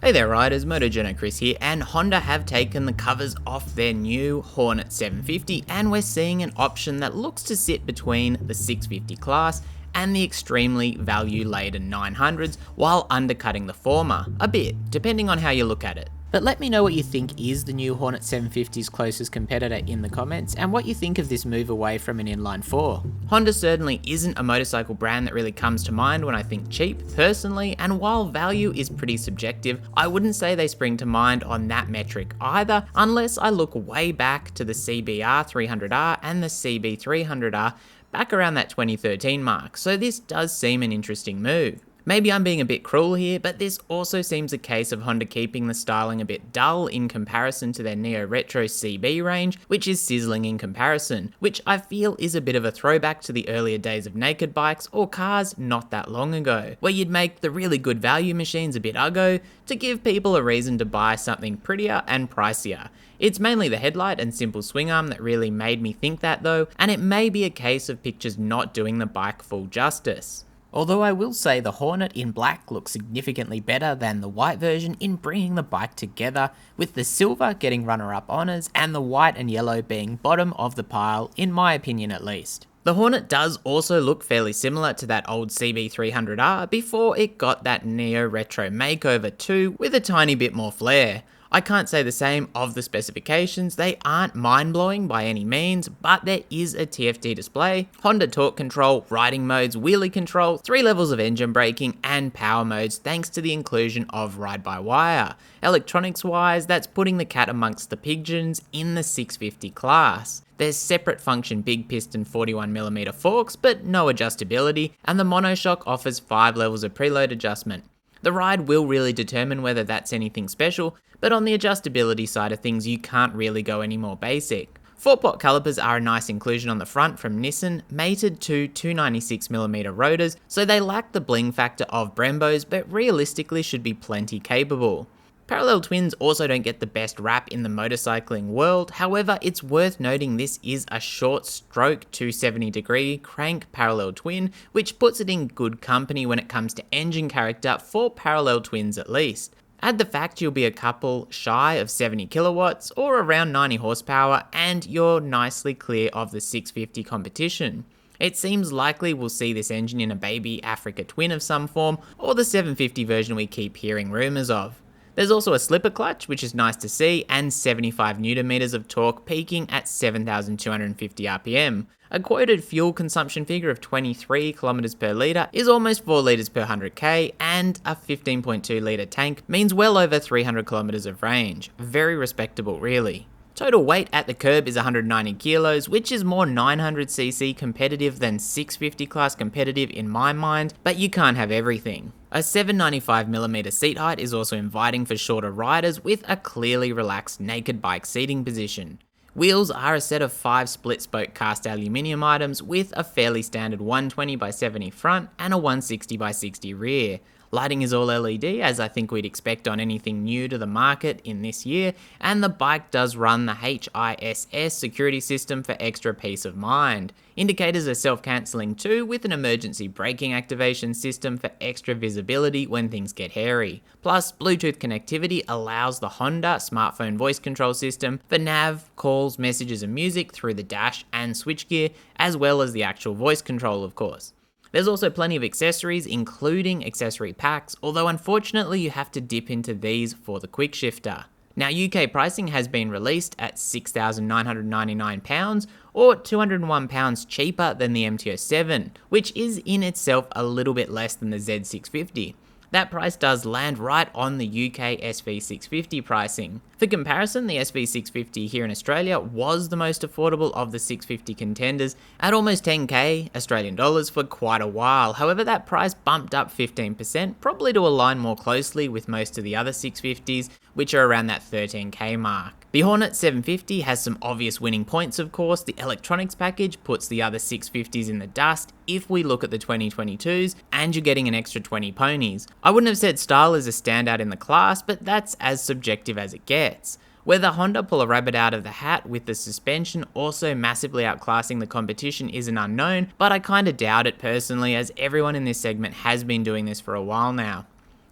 Hey there riders, Moto Journo Kris here, and Honda have taken the covers off their new Hornet 750 and we're seeing an option that looks to sit between the 650 class and the extremely value-laden 900s while undercutting the former, a bit, depending on how you look at it. But let me know what you think is the new Hornet 750's closest competitor in the comments, and what you think of this move away from an inline 4. Honda certainly isn't a motorcycle brand that really comes to mind when I think cheap, personally, and while value is pretty subjective, I wouldn't say they spring to mind on that metric either, unless I look way back to the CBR 300R and the CB 300R back around that 2013 mark, so this does seem an interesting move. Maybe I'm being a bit cruel here, but this also seems a case of Honda keeping the styling a bit dull in comparison to their Neo Retro CB range, which is sizzling in comparison, which I feel is a bit of a throwback to the earlier days of naked bikes or cars not that long ago, where you'd make the really good value machines a bit uggo to give people a reason to buy something prettier and pricier. It's mainly the headlight and simple swing arm that really made me think that though, and it may be a case of pictures not doing the bike full justice. Although I will say the Hornet in black looks significantly better than the white version in bringing the bike together, with the silver getting runner-up honours and the white and yellow being bottom of the pile, in my opinion at least. The Hornet does also look fairly similar to that old CB300R before it got that Neo Retro makeover too, with a tiny bit more flair. I can't say the same of the specifications, they aren't mind-blowing by any means, but there is a TFT display, Honda torque control, riding modes, wheelie control, 3 levels of engine braking, and power modes thanks to the inclusion of ride-by-wire. Electronics-wise, that's putting the cat amongst the pigeons in the 650 class. There's separate function big piston 41mm forks, but no adjustability, and the monoshock offers 5 levels of preload adjustment. The ride will really determine whether that's anything special, but on the adjustability side of things you can't really go any more basic. 4-pot calipers are a nice inclusion on the front from Nissan, mated to 296mm rotors, so they lack the bling factor of Brembos, but realistically should be plenty capable. Parallel twins also don't get the best rap in the motorcycling world, however it's worth noting this is a short stroke 270-degree crank parallel twin, which puts it in good company when it comes to engine character for parallel twins at least. Add the fact you'll be a couple shy of 70 kilowatts or around 90 horsepower and you're nicely clear of the 650 competition. It seems likely we'll see this engine in a baby Africa twin of some form or the 750 version we keep hearing rumours of. There's also a slipper clutch, which is nice to see, and 75 Nm of torque peaking at 7,250 RPM. A quoted fuel consumption figure of 23 km per litre is almost 4 litres per 100k, and a 15.2 litre tank means well over 300 km of range. Very respectable really. Total weight at the curb is 190 kilos, which is more 900cc competitive than 650 class competitive in my mind, but you can't have everything. A 795mm seat height is also inviting for shorter riders with a clearly relaxed naked bike seating position. Wheels are a set of 5 split-spoke cast aluminium items with a fairly standard 120x70 front and a 160x60 rear. Lighting is all LED, as I think we'd expect on anything new to the market in this year, and the bike does run the HISS security system for extra peace of mind. Indicators are self-cancelling too, with an emergency braking activation system for extra visibility when things get hairy. Plus, Bluetooth connectivity allows the Honda smartphone voice control system for nav, calls, messages and music through the dash and switchgear, as well as the actual voice control of course. There's also plenty of accessories, including accessory packs, although unfortunately you have to dip into these for the quick shifter. Now UK pricing has been released at £6,999 or £201 cheaper than the MT-07, which is in itself a little bit less than the Z650. That price does land right on the UK SV650 pricing. For comparison, the SV650 here in Australia was the most affordable of the 650 contenders at almost 10k Australian dollars for quite a while. However, that price bumped up 15%, probably to align more closely with most of the other 650s, which are around that 13k mark. The Hornet 750 has some obvious winning points of course. The electronics package puts the other 650s in the dust if we look at the 2022s, and you're getting an extra 20 ponies. I wouldn't have said style is a standout in the class, but that's as subjective as it gets. Whether Honda pull a rabbit out of the hat with the suspension also massively outclassing the competition is an unknown, but I kinda doubt it personally, as everyone in this segment has been doing this for a while now.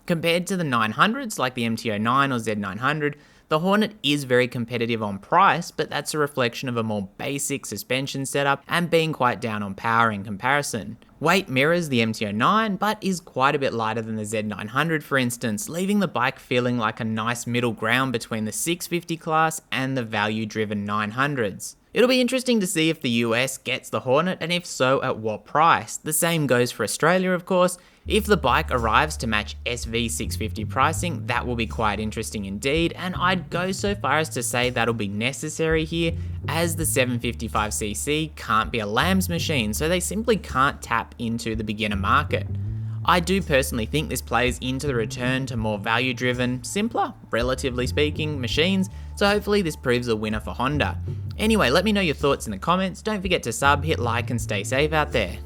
Compared to the 900s like the MT09 or Z900, the Hornet is very competitive on price, but that's a reflection of a more basic suspension setup and being quite down on power in comparison. Weight mirrors the MT09, but is quite a bit lighter than the Z900 for instance, leaving the bike feeling like a nice middle ground between the 650 class and the value-driven 900s. It'll be interesting to see if the US gets the Hornet, and if so, at what price. The same goes for Australia, of course. If the bike arrives to match SV650 pricing, that will be quite interesting indeed, and I'd go so far as to say that'll be necessary here, as the 755cc can't be a lamb's machine, so they simply can't tap into the beginner market. I do personally think this plays into the return to more value-driven, simpler, relatively speaking, machines, so hopefully this proves a winner for Honda. Anyway, let me know your thoughts in the comments, don't forget to sub, hit like and stay safe out there.